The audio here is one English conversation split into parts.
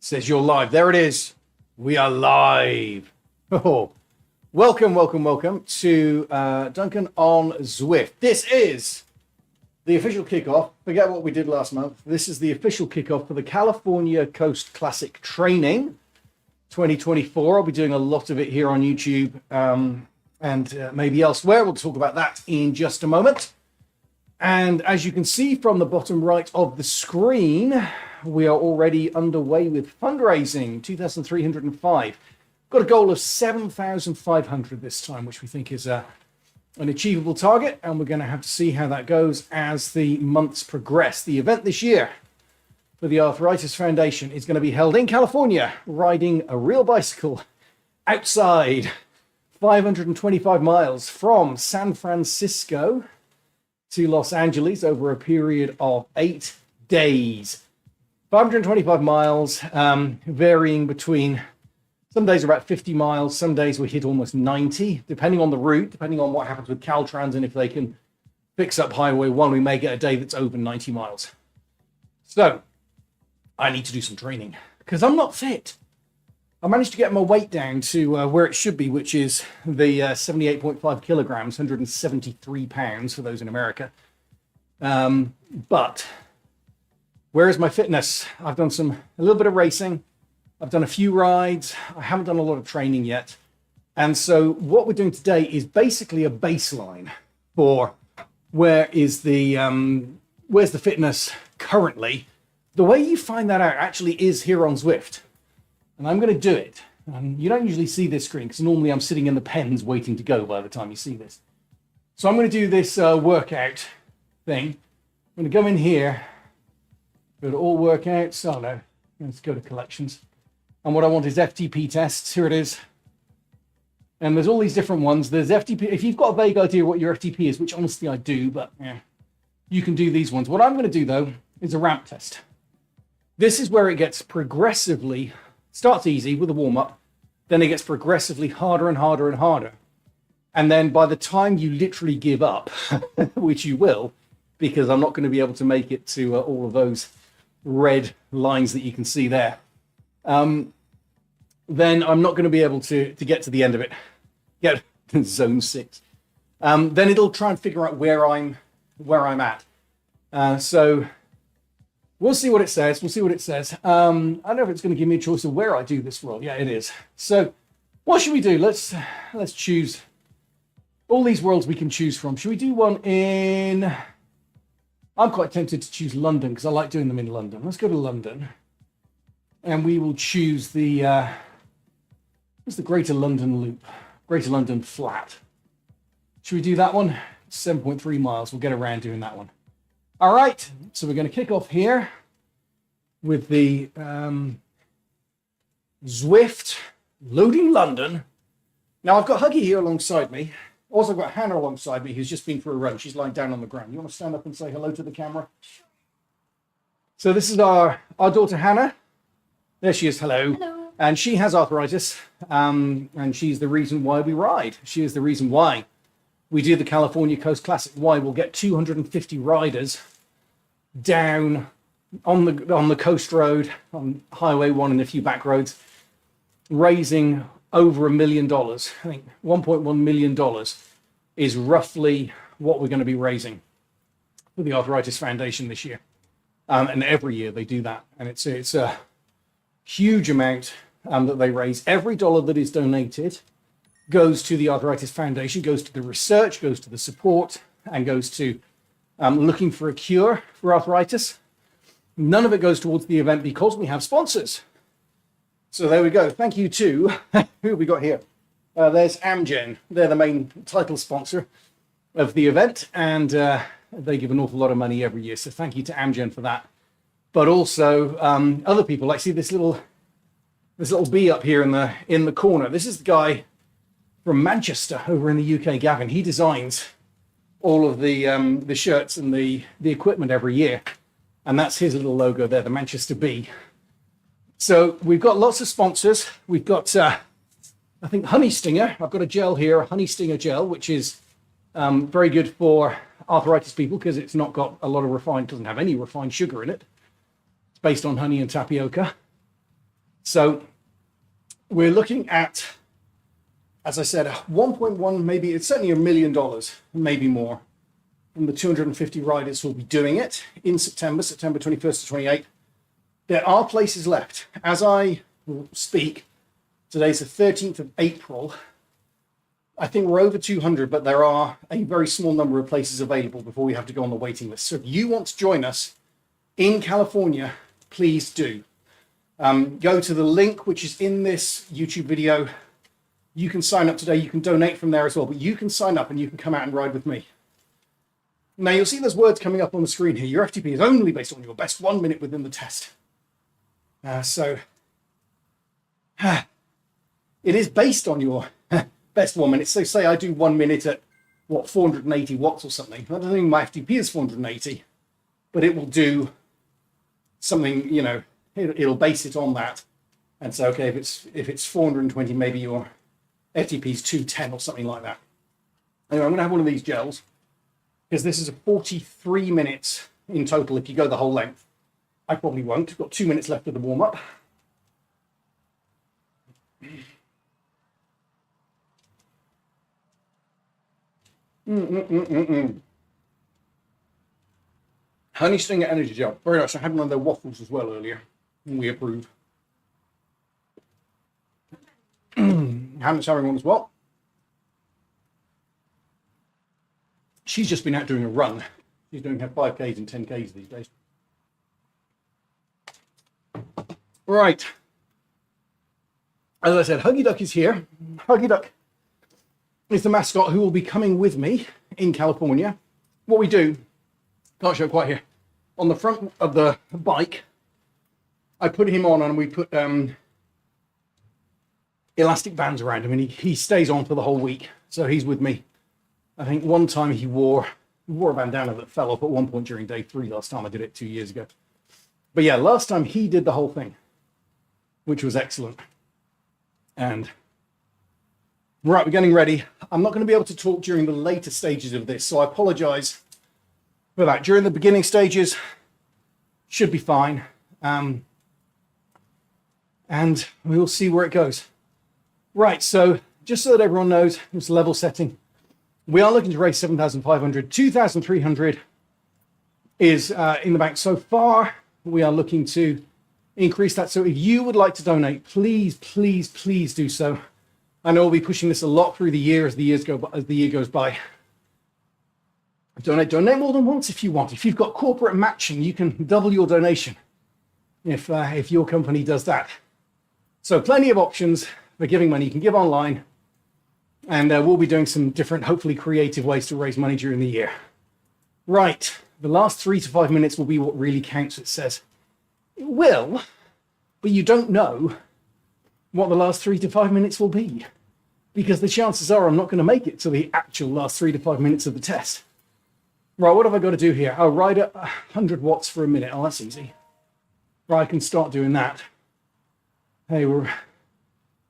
Says you're live. There it is. We are live. Oh, welcome to Duncan on Zwift. This is the official kickoff. Forget what we did last month. This is the official kickoff for the California Coast Classic Training 2024. I'll be doing a lot of it here on YouTube and maybe elsewhere. We'll talk about that in just a moment. And as you can see from the bottom right of the screen, we are already underway with fundraising, 2,305. Got a goal of 7,500 this time, which we think is an achievable target, and we're going to have to see how that goes as the months progress. The event this year for the Arthritis Foundation is going to be held in California, riding a real bicycle outside, 525 miles from San Francisco to Los Angeles over a period of 8 days. 525 miles, varying between, some days are about 50 miles, some days we hit almost 90, depending on the route, depending on what happens with Caltrans, and if they can fix up Highway 1, we may get a day that's over 90 miles. So, I need to do some training, because I'm not fit. I managed to get my weight down to where it should be, which is the 78.5 kilograms, 173 pounds for those in America. But where is my fitness? I've done a little bit of racing. I've done a few rides. I haven't done a lot of training yet. And so what we're doing today is basically a baseline for where's the fitness currently. The way you find that out actually is here on Zwift. And I'm going to do it. And you don't usually see this screen because normally I'm sitting in the pens waiting to go by the time you see this. So I'm going to do this workout thing. I'm going to go in here. Go to all workouts. Oh no, let's go to collections. And what I want is FTP tests. Here it is. And there's all these different ones. There's FTP. If you've got a vague idea what your FTP is, which honestly I do, but yeah, you can do these ones. What I'm going to do though is a ramp test. This is where it gets progressively, starts easy with a warm up, then it gets progressively harder and harder and harder. And then by the time you literally give up, which you will, because I'm not going to be able to make it to all of those red lines that you can see there, then I'm not going to be able to get to the end of it, get to zone 6. Then it'll try and figure out where I'm at. So we'll see what it says. I don't know if it's going to give me a choice of where I do this role. Yeah, it is. So what should we do? Let's choose all these worlds we can choose from. Should we do one in... I'm quite tempted to choose London because I like doing them in London. Let's go to London. And we will choose what's the Greater London Loop? Greater London Flat. Should we do that one? 7.3 miles. We'll get around doing that one. All right. So we're going to kick off here with the Zwift loading London. Now I've got Huggy here alongside me. Also, I've got Hannah alongside me, who's just been for a run. She's lying down on the ground. You want to stand up and say hello to the camera? So this is our daughter, Hannah. There she is. Hello. Hello. And she has arthritis, and she's the reason why we ride. She is the reason why we do the California Coast Classic, why we'll get 250 riders down on the coast road, on Highway 1 and a few back roads, raising over $1 million. I think $1.1 million is roughly what we're going to be raising for the Arthritis Foundation this year. And every year they do that. And it's a huge amount that they raise. Every dollar that is donated goes to the Arthritis Foundation, goes to the research, goes to the support, and goes to looking for a cure for arthritis. None of it goes towards the event because we have sponsors. So there we go. Thank you to, who have we got here? There's Amgen. They're the main title sponsor of the event, and they give an awful lot of money every year. So thank you to Amgen for that. But also other people, like see this little bee up here in the corner. This is the guy from Manchester over in the UK, Gavin. He designs all of the shirts and the equipment every year. And that's his little logo there, the Manchester Bee. So we've got lots of sponsors. We've got, I think, Honey Stinger. I've got a gel here, a Honey Stinger gel, which is very good for arthritis people because it's not got a lot of doesn't have any refined sugar in it. It's based on honey and tapioca. So we're looking at, as I said, 1.1, maybe it's certainly $1 million, maybe more, from the 250 riders who will be doing it in September 21st to 28th. There are places left. As I speak, today's the 13th of April. I think we're over 200, but there are a very small number of places available before we have to go on the waiting list. So if you want to join us in California, please do. Go to the link which is in this YouTube video. You can sign up today. You can donate from there as well, but you can sign up and you can come out and ride with me. Now you'll see there's words coming up on the screen here. Your FTP is only based on your best 1 minute within the test. It is based on your best 1 minute. So say I do 1 minute at 480 watts or something. I don't think my FTP is 480, but it will do something, it'll base it on that. And so, okay, if it's 420, maybe your FTP is 210 or something like that. Anyway, I'm going to have one of these gels because this is a 43 minutes in total if you go the whole length. I probably won't. I've got 2 minutes left of the warm-up. Honey Stinger Energy Gel. Very nice. I had one of their waffles as well earlier. And we approve. Hannah's having one as well. She's just been out doing a run. She's doing her 5Ks and 10Ks these days. Right. As I said, Huggy Duck is here. Huggy Duck is the mascot who will be coming with me in California. What we do, can't show it quite here, on the front of the bike, I put him on and we put elastic bands around him and he stays on for the whole week. So he's with me. I think one time he wore a bandana that fell off at one point during day 3 last time. I did it 2 years ago. But yeah, last time he did the whole thing, which was excellent. And right, we're getting ready. I'm not going to be able to talk during the later stages of this, so I apologize for that. During the beginning stages, should be fine. And we will see where it goes. Right, so just so that everyone knows, it's level setting. We are looking to raise 7,500. 2,300 is in the bank so far. We are looking to increase that. So if you would like to donate, please, please, please do so. I know we'll be pushing this a lot through the year as the year goes by. Donate more than once if you want. If you've got corporate matching, you can double your donation if your company does that. So plenty of options for giving money. You can give online, and we'll be doing some different, hopefully creative ways to raise money during the year. Right, the last 3 to 5 minutes will be what really counts, it says. It will, but you don't know what the last 3 to 5 minutes will be, because the chances are I'm not going to make it to the actual last 3 to 5 minutes of the test. Right, what have I got to do here? I'll ride at 100 watts for a minute. Oh, that's easy. Right, I can start doing that. Hey, we're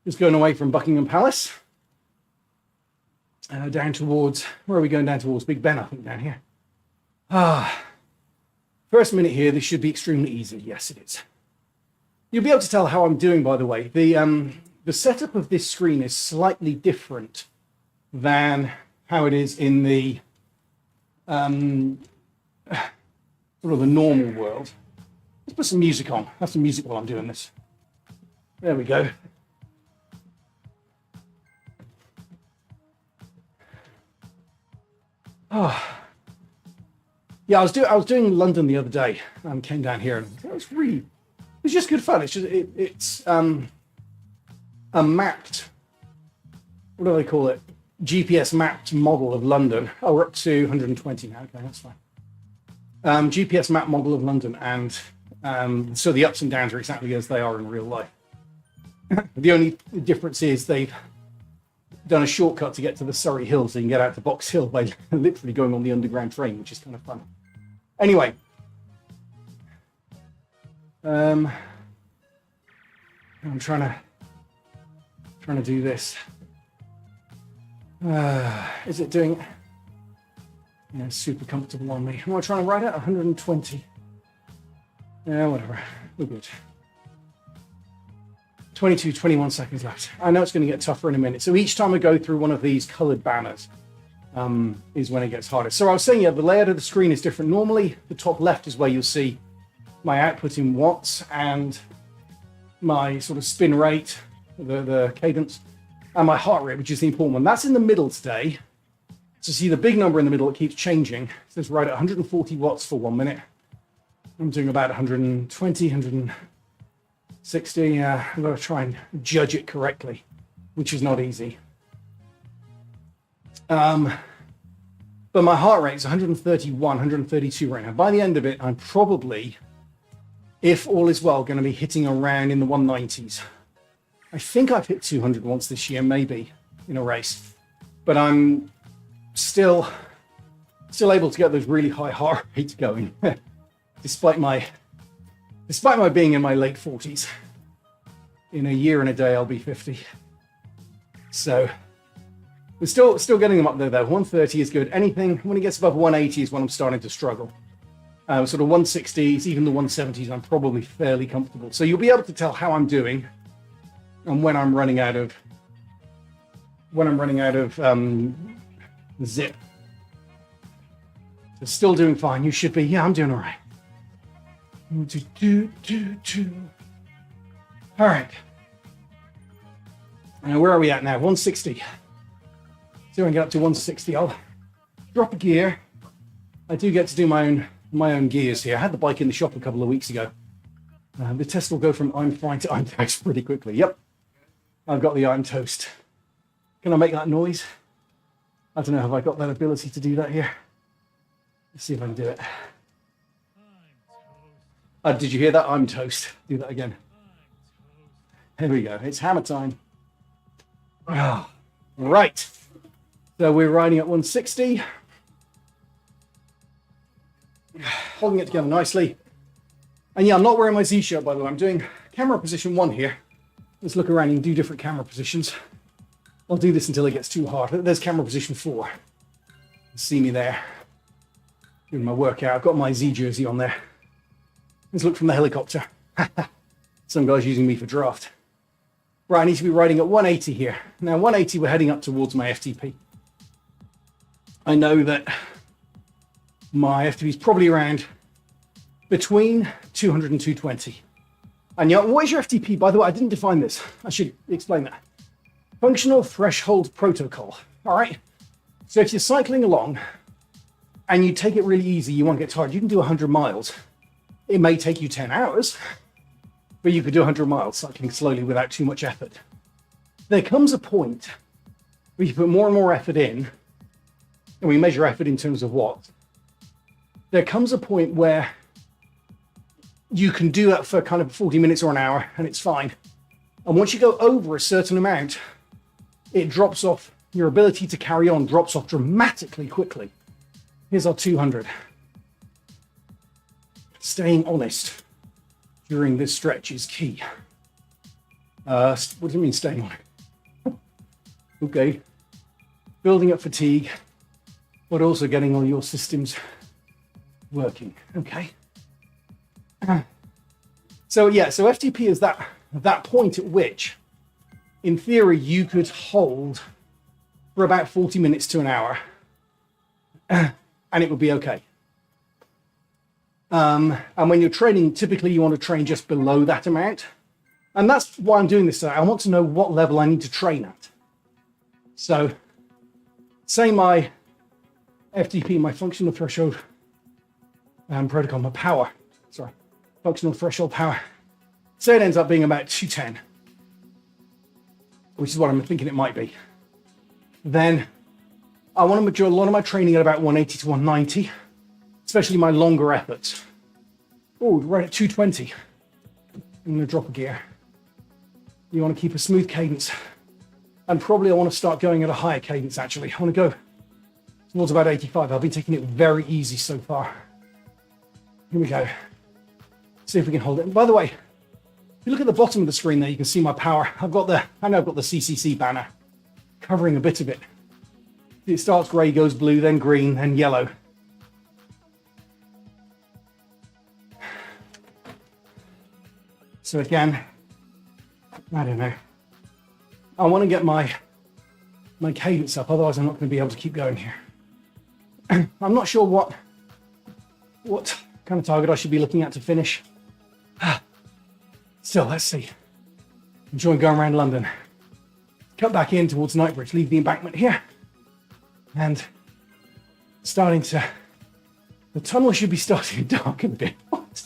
just going away from Buckingham Palace. Down towards, where are we going down towards? Big Ben, I think, down here. First minute here, this should be extremely easy. Yes, it is. You'll be able to tell how I'm doing, by the way. The setup of this screen is slightly different than how it is in the sort of the normal world. Let's put some music on. Have some music while I'm doing this. There we go. Oh. Yeah, I was doing London the other day. Came down here and it was just good fun. It's a mapped, what do they call it? GPS mapped model of London. Oh, we're up to 120 now. Okay, that's fine. GPS map model of London, and so the ups and downs are exactly as they are in real life. The only difference is they've done a shortcut to get to the Surrey Hills, so you can get out to Box Hill by literally going on the underground train, which is kind of fun. Anyway, I'm trying to do this. Is it doing it? Yeah, super comfortable on me. Am I trying to ride it? 120. Yeah, whatever. We're good. 22, 21 seconds left. I know it's going to get tougher in a minute. So each time I go through one of these colored banners is when it gets harder. So I was saying, yeah, the layout of the screen is different. Normally, the top left is where you'll see my output in watts and my sort of spin rate, the cadence, and my heart rate, which is the important one. That's in the middle today. So see the big number in the middle, it keeps changing. It says right at 140 watts for 1 minute. I'm doing about 120, 160. I've got to try and judge it correctly, which is not easy. But my heart rate is 131, 132 right now. By the end of it, I'm probably, if all is well, going to be hitting around in the 190s. I think I've hit 200 once this year, maybe, in a race. But I'm still able to get those really high heart rates going, despite my being in my late 40s. In a year and a day, I'll be 50. So we're still getting them up there, though. 130 is good. Anything, when it gets above 180 is when I'm starting to struggle. Sort of 160s, even the 170s, I'm probably fairly comfortable. So you'll be able to tell how I'm doing and when I'm running out of zip. So still doing fine. You should be. Yeah, I'm doing all right. All right. Now, where are we at now? 160. See if I can get up to 160. I'll drop a gear. I do get to do my own gears here. I had the bike in the shop a couple of weeks ago. The test will go from I'm fine to I'm toast pretty quickly. Yep. I've got the I'm toast. Can I make that noise? I don't know. Have I got that ability to do that here? Let's see if I can do it. Did you hear that? I'm toast. Do that again. Here we go. It's hammer time. Oh, right. So we're riding at 160. Holding it together nicely. And yeah, I'm not wearing my Z shirt, by the way. I'm doing camera position 1 here. Let's look around and do different camera positions. I'll do this until it gets too hard. There's camera position 4. See me there. Doing my workout. I've got my Z jersey on there. Let's look from the helicopter. Some guy's using me for draft. Right, I need to be riding at 180 here. Now, 180, we're heading up towards my FTP. I know that my FTP is probably around between 200 and 220. And yeah, what is your FTP? By the way, I didn't define this. I should explain that. Functional threshold protocol. All right. So if you're cycling along and you take it really easy, you won't get tired. You can do 100 miles. It may take you 10 hours, but you could do 100 miles cycling slowly without too much effort. There comes a point where you put more and more effort in, and we measure effort in terms of what. There comes a point where you can do that for kind of 40 minutes or an hour, and it's fine. And once you go over a certain amount, it drops off. Your ability to carry on drops off dramatically quickly. Here's our 200. Staying honest during this stretch is key. What do you mean staying on it? Okay. Building up fatigue, but also getting all your systems working. Okay. So yeah, so FTP is that point at which, in theory, you could hold for about 40 minutes to an hour, and it would be okay. And when you're training, typically you want to train just below that amount. And that's why I'm doing this today. I want to know what level I need to train at. So say my FTP, my functional threshold protocol, my power, functional threshold power. Say it ends up being about 210, which is what I'm thinking it might be. Then I want to do a lot of my training at about 180 to 190. Especially my longer efforts. Oh, right at 220. I'm going to drop a gear. You want to keep a smooth cadence. And probably I want to start going at a higher cadence, actually. I want to go towards about 85. I've been taking it very easy so far. Here we go. See if we can hold it. And by the way, if you look at the bottom of the screen there, you can see my power. I know I've got the CCC banner covering a bit of it. It starts gray, goes blue, then green, then yellow. So again, I don't know. I want to get my cadence up, otherwise I'm not going to be able to keep going here. I'm not sure what kind of target I should be looking at to finish. Still, let's see. Enjoying going around London. Cut back in towards Knightsbridge, leave the embankment here. And the tunnel should be starting to darken a bit. What?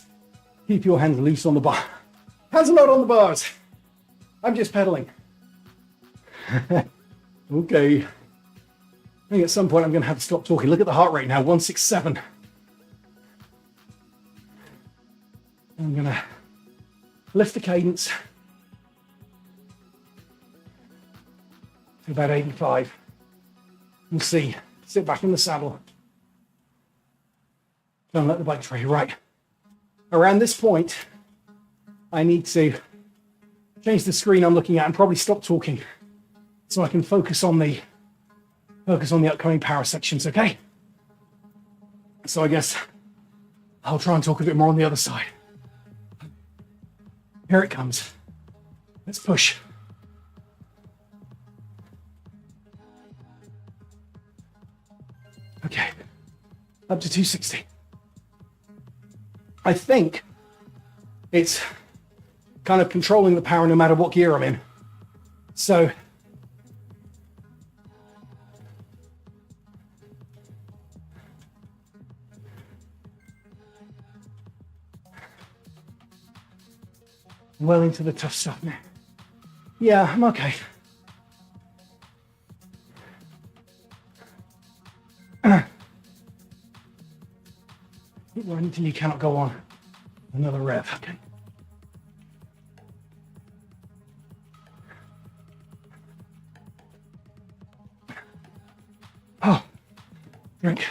Keep your hands loose on the bar. Hands a lot on the bars. I'm just pedaling. Okay. I think at some point I'm going to have to stop talking. Look at the heart rate now, 167. I'm going to lift the cadence to about 85. We'll see. Sit back in the saddle. Don't let the bike tray. Right. Around this point, I need to change the screen I'm looking at and probably stop talking so I can focus on the upcoming power sections, okay? So I guess I'll try and talk a bit more on the other side. Here it comes. Let's push. Okay, up to 260. I think it's kind of controlling the power no matter what gear I'm in. So well into the tough stuff now. Yeah, I'm okay. Keep running until you cannot go on. Another rev, okay. Oh, drink.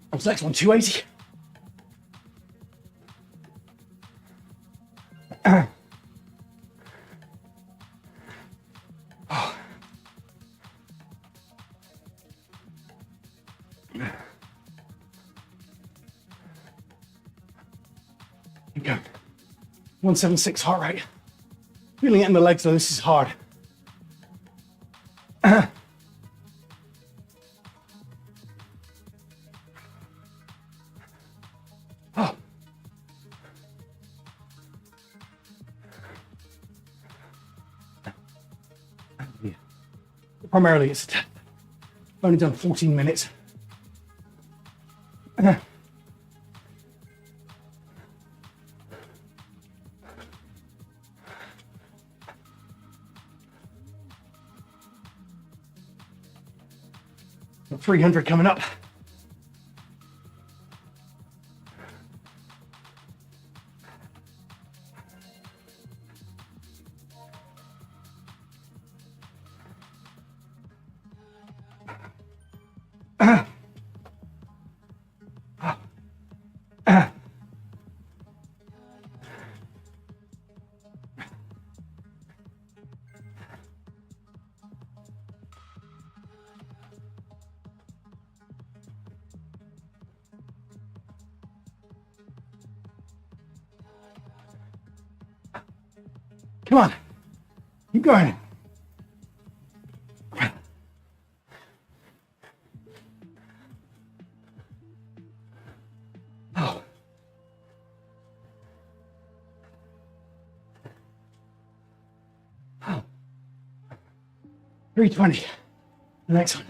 What's the next one? 280. Keep going. 176 heart rate. Feeling it in the legs though, this is hard. Oh. Primarily it's I've only done 14 minutes. Got 300 coming up. Come on, keep going. Oh. Oh. 320. The next one.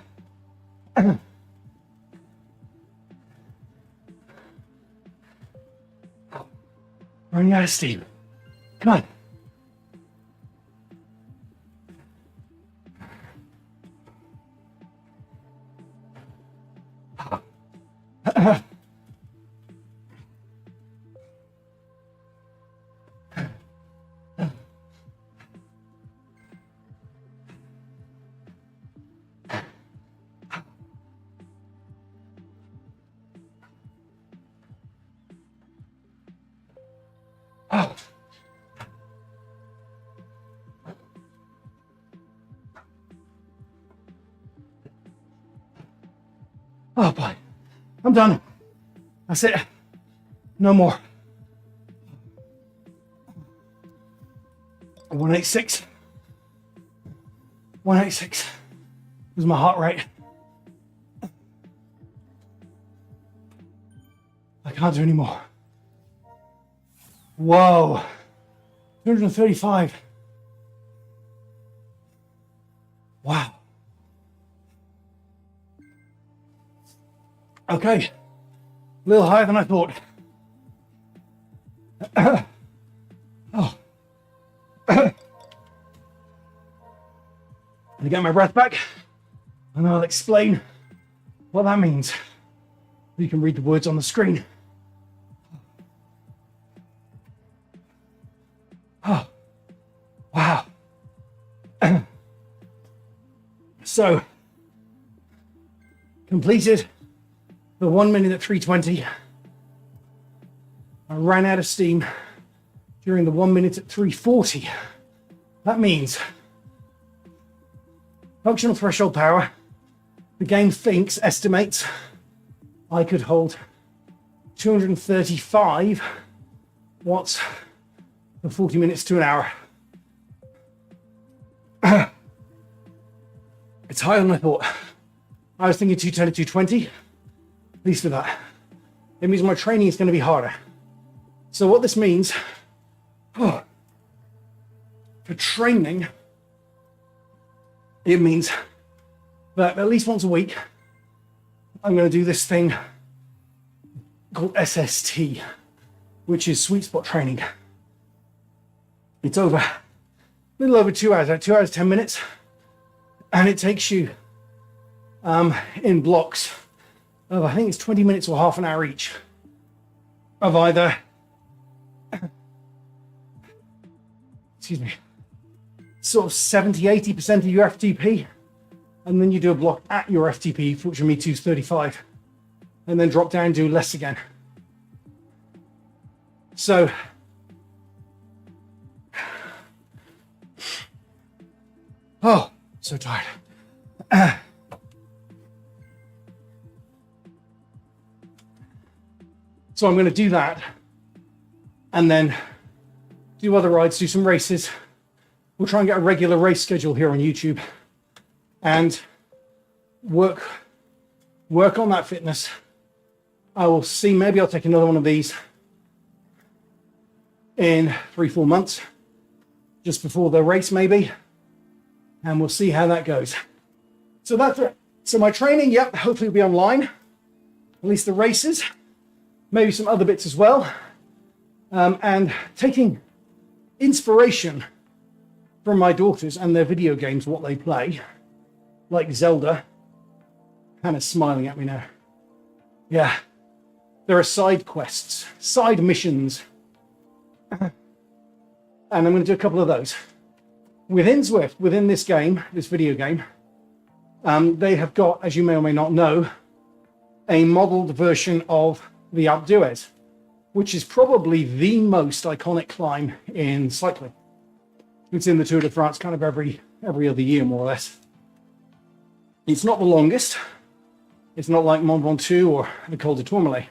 Running out of steam. Come on. Oh. Oh boy, I'm done. That's it. No more. 186. 186 was my heart rate. I can't do any more. Whoa. 235. Wow. Okay. A little higher than I thought. Oh. I get my breath back and I'll explain what that means. You can read the words on the screen. Oh, wow. So, completed the 1 minute at 320. I ran out of steam during the 1 minute at 340. That means functional threshold power. The game estimates I could hold 235 watts for 40 minutes to an hour. It's higher than I thought. I was thinking 210 to 220, at least for that. It means my training is going to be harder. So what this means, for training, it means that at least once a week, I'm going to do this thing called SST, which is sweet spot training. It's over, a little over 2 hours, 2 hours, 10 minutes. And it takes you in blocks of, I think it's 20 minutes or half an hour each, of either, excuse me, sort of 70, 80% of your FTP. And then you do a block at your FTP, which for me is 35, and then drop down and do less again. So, oh, so tired. So I'm going to do that and then do other rides, do some races. We'll try and get a regular race schedule here on YouTube and work on that fitness. I will see, maybe I'll take another one of these in 3-4 months, just before the race maybe, and we'll see how that goes. So that's it. So my training, yep, hopefully will be online, at least the races, maybe some other bits as well, and taking inspiration from my daughters and their video games, what they play, like Zelda. Hannah's smiling at me now. Yeah, there are side quests, side missions, and I'm going to do a couple of those. Within Zwift, within this game, this video game, they have got, as you may or may not know, a modeled version of the Alpe d'Huez, which is probably the most iconic climb in cycling. It's in the Tour de France kind of every other year, more or less. It's not the longest. It's not like Mont Ventoux or the Col de Tourmalet.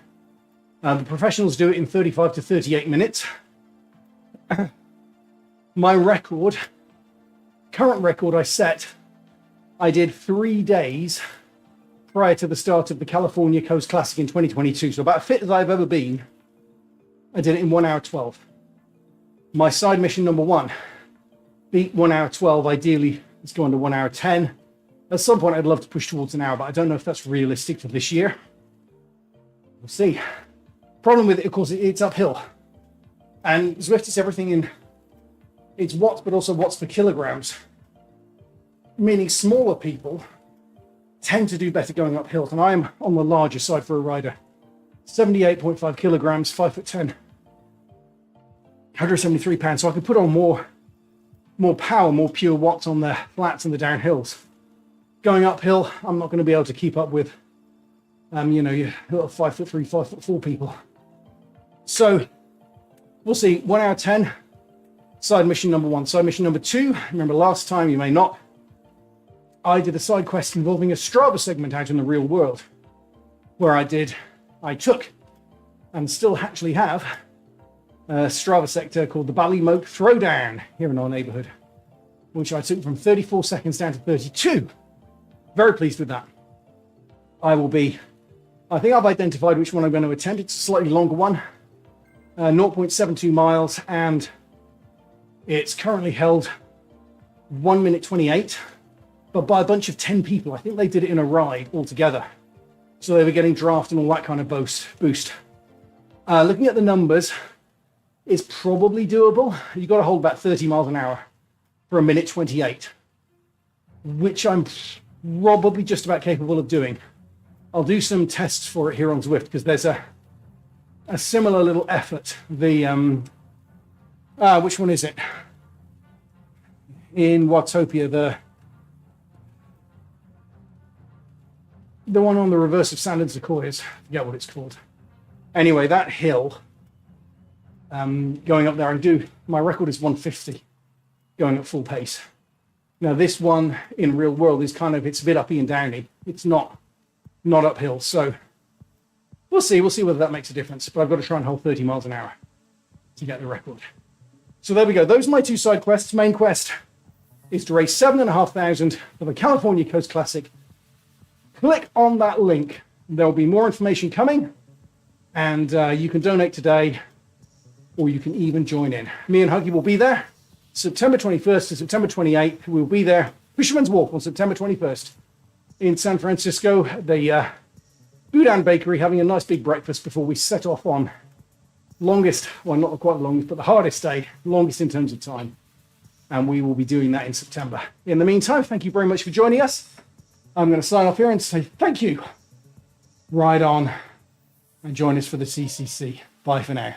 The professionals do it in 35 to 38 minutes. My record, current record I did 3 days prior to the start of the California Coast Classic in 2022. So about as fit as I've ever been. I did it in 1 hour 12. My side mission number 1, beat 1 hour 12. Ideally, let's go on to 1 hour 10. At some point, I'd love to push towards an hour, but I don't know if that's realistic for this year. We'll see. Problem with it, of course, it's uphill. And Zwift is everything in, it's watts, but also watts per kilograms. Meaning smaller people tend to do better going up hills. And I'm on the larger side for a rider. 78.5 kilograms, 5'10", 173 pounds. So I could put on more power, more pure watts on the flats and the downhills. Going uphill, I'm not going to be able to keep up with, your little 5'3", 5'4" people. So we'll see. 1 hour 10, side mission number 1. Side mission number 2, remember last time, you may not, I did a side quest involving a Strava segment out in the real world. where I took and still actually have a Strava sector called the Ballymote Throwdown here in our neighborhood, which I took from 34 seconds down to 32. Very pleased with that. I think I've identified which one I'm going to attempt. It's a slightly longer one, 0.72 miles, and it's currently held 1 minute 28, but by a bunch of 10 people. I think they did it in a ride altogether. So they were getting draft and all that kind of boost. Looking at the numbers, it's probably doable. You've got to hold about 30 miles an hour for 1 minute 28, which I'm probably just about capable of doing. I'll do some tests for it here on Zwift because there's a similar little effort. Which one is it? In Watopia, the one on the reverse of Sand and Sequoias. I forget what it's called. Anyway, that hill, going up there, my record is 150 going at full pace. Now this one in real world is it's a bit uppy and downy. It's not uphill. So we'll see whether that makes a difference, but I've got to try and hold 30 miles an hour to get the record. So there we go. Those are my two side quests. Main quest is to raise 7,500 for the California Coast Classic. Click on that link. There'll be more information coming, and you can donate today, or you can even join in. Me and Huggy will be there September 21st to September 28th. We'll be there. Fisherman's Walk on September 21st in San Francisco, the Boudin Bakery, having a nice big breakfast before we set off on longest, well, not quite the longest, but the hardest day, longest in terms of time. And we will be doing that in September. In the meantime, thank you very much for joining us. I'm going to sign off here and say thank you. Ride on and join us for the CCC. Bye for now.